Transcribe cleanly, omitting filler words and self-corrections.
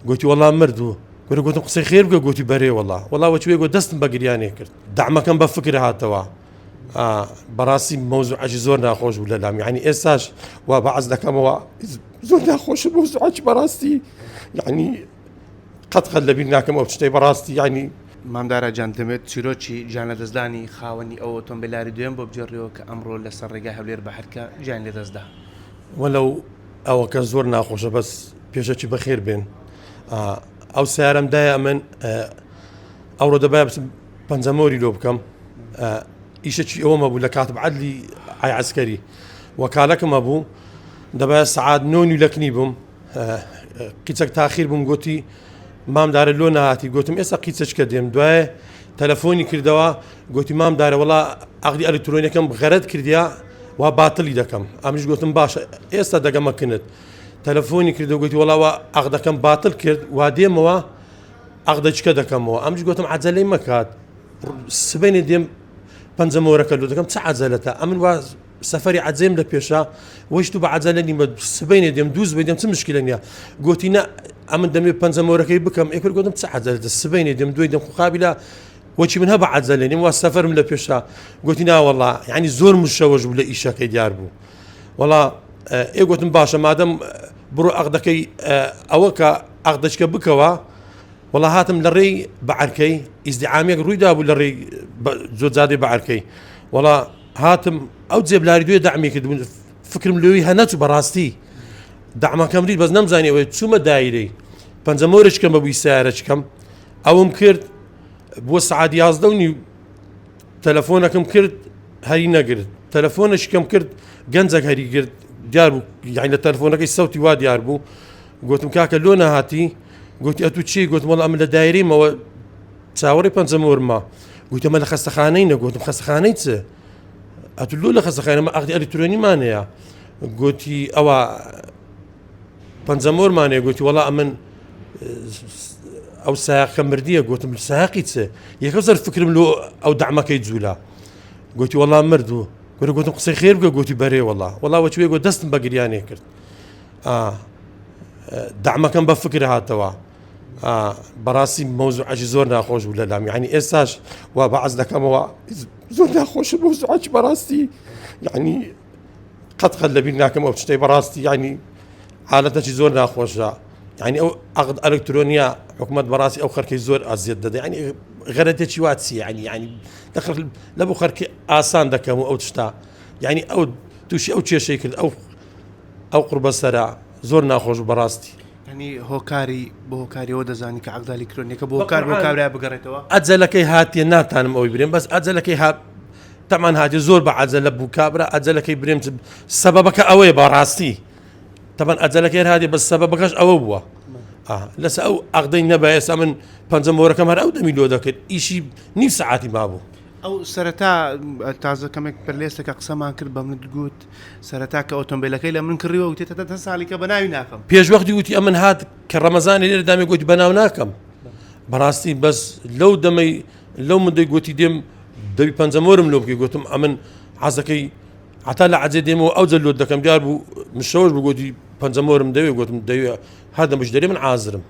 قلت والله مردو قلت قصي خير بقى قلت بري والله وشوي قلت دستم بقرياني كرت دعمه كان بفكر هاتوا براسي موضوع زور ناخوش ولا لا يعني إساش وبعض لك ما زور ناخوش موضوع براسي يعني قد خلى بينا كم أبتشتي براستي يعني مامدارە جان دەمێت چیرۆکی جانە دەستدانی خاوەنی ئەو ئۆتۆمبیلاری دوێن بۆ بجێڕیەوە کە ئەمڕۆ لەسەر ڕێگای هەولێر بەحرکە جان لێ دەستدا وەلەو ئەوە کە زۆر ناخۆشە بەس پێشەکی بەخێر بێن ئەو سیارەمدایە من ئەوڕۆ دەبای بچم پەنجەمۆری لۆ بکەم ئیشەکی ئەوەمە بوو لە کاتب عەدلی ئای عەسکەری وەکالەکەمە بوو دەبای سەعات 9 لەکنی بووم قیچەک تاخیر بووم گوتی مامدارە لۆ نهاتی گوتم ئێستا قیچەچکە دێم دوایە تەلەفۆنی کردەوە گوتی مامدارە وەڵا عەقدی ئەلکترۆنیەکەم غەرەت کردیا وا باتڵی دەکەم ئەمش گوتم باشە ئێستا دەگەمەکنت تەلەفۆنی کردەوە گوتی وەڵاوە عەقدەکەم باتڵ کرد وا دێمەوە عەقدەچکە دەکەمەوە ئەمش گوتم عەجەلەی مەکات سبەینێ دێم پەنجەمۆرەکە لۆ دەکەم چ عەجەلەتە ئەمن وا سەفەری عەجەیم لە پێشە وەشت و بە عەجەلە نیمە سبەینێ دێم دووز بێ دێم چ مشکلە نییە گوتی نە ئەمن دەمێ پەنجەمۆرەکەی بکەم ئێکر گوتم چ عەجەلەتە سبەینێ دێم دوێ دێم قابلە وەچی من هەبە عەجەلە نیم وا سەفەرم لە پێشە گوتی نا وەڵا یعنی زۆر مشەوەش بوو لە ئیشەکەی دیار بوو وەڵا گوتم باشە مادەم بڕۆ عەقدەکەی ئەوە کە عەقدەچکە بکەوە وەڵا هاتم لە ڕێی بەعەرکەی ئیزدیعامێک ڕوویدا بوو لە ڕێی جۆجادەی بەعەرکەی وەڵا هاتم ئەو جێبلاری دوێ دەعمی کردبوون فکرم لێوی هەنەچ بەڕاستی دەعمەکەم ریت بەس نەمزانیەوەی چوومە دایرەی پەنجەمۆرەچکەم بە بووی سیارەچکەم ئەوم کرد بۆ سەعات 11 تەلەفۆنەکەم کرد هەری نەگرت تەلەفۆنەشکەم کرد گەنجێک هەری کرد دیار بوو یعنی لە تەلەفۆنەکەی سەوتی وا دیار بوو گوتم کاکە لۆ نەهاتی گوتی ئەتو چی گوتم وەڵا ئەمە لە دایرەیمەوە چاوەڕی پەنجەمۆرمە گوتم ئەمە لە خەستەخانەی نەگوتم خەستەخانەی چ ئەتو لۆ لە خەستەخانەمە عەقدی ئەلکترۆنیمانەیە گوتی ئەوە پەنجەمۆرمانەیە گوتی وەڵا ئەمن ئەو سایقە مردیە گوتم سایقی چ یەکەم سەر فکرم لۆ ئەو دەعمەکەی جوولا گوتی وەڵا مردوو گوتم قسەی خێر بکە گوتی بەرێ وەڵا وەچوێ گوت دەستم بە گریانێ کرد دەعمەکەم بە فکر هاتەوە بەڕاستی مەوزوعەکی زۆر ناخۆش بوو لەلام یعنی ئێستاش وا بەعەز دەکەمەوە زۆر ناخۆشە مەوزوعەکی بەڕاستی یعنی قەت خەل لەبیر ناکەم ئەو شتەی بەڕاستی یعنی حالەتەکی زۆر ناخۆشە یعنی ئەو عەقد ئەلکترۆنیا حکومەت بەڕاستی ئەو خەرکەی زۆر ئازیەت دەدە یعنی غەرەتێکی وا چییە یعنی دەخەر لە بۆ خەرکی ئاسان دەکەم و ئەو شتا یعنی ئەو تووشی ئەو کێشەی کرد ئەو قوربە سەرا زۆر ناخۆش بەڕاستی ینی هۆکاری بۆ هۆکاریەوە دەزانی کە عەقد ئەلکترۆنیەکە بۆ هۆکار بۆ کابرای بگەڕێتەوە ئەجەلەکەی هاتیە ناتانم ئەوی برێم بەس ئەجەلەکەی هات تەمان هاتی زۆر بە عەجەلە بوو کابرا ئەجەلەکەی برێم سەبەبەکە ئەوەیە بەڕاستی تەمان ئەجەلەکەی هاتی بەس سەبەبەکەش ئەوە بووە لەسەر ئەو عەقدەی نەبا ئێستا من پەنجەمۆرەکەم هەر ئەو دەمی لۆ دەکرد ئیشی نیو سەعاتی مابوو ئەو سەرەتا تازە کەمێک پرلێستێکە قسەمان کرد بە منت گوت سەرەتا کە ئۆتۆمبیلەکەی لە من کڕیوە وتێتە دە ساڵیکە بەناوی ناکەم پێش وەختی وتی ئەمن هات کە ڕەمەزانی لێرە دامی گوتی بەناو ناکەم بەڕاستی بەس لەو دەمەی لەو مندەی گوتی دێم دەوی پەنجەمۆرم لۆ بکەی گوتم ئەمن حەزەکەی حتا لە عەجێ دێمەوە ئەو جە لۆ دەکەم دیار بوو مشەوەش بگوتی پەنجەمۆرم دەوێ گوتم دەوێ هەر دەمش دەرێ من عازرم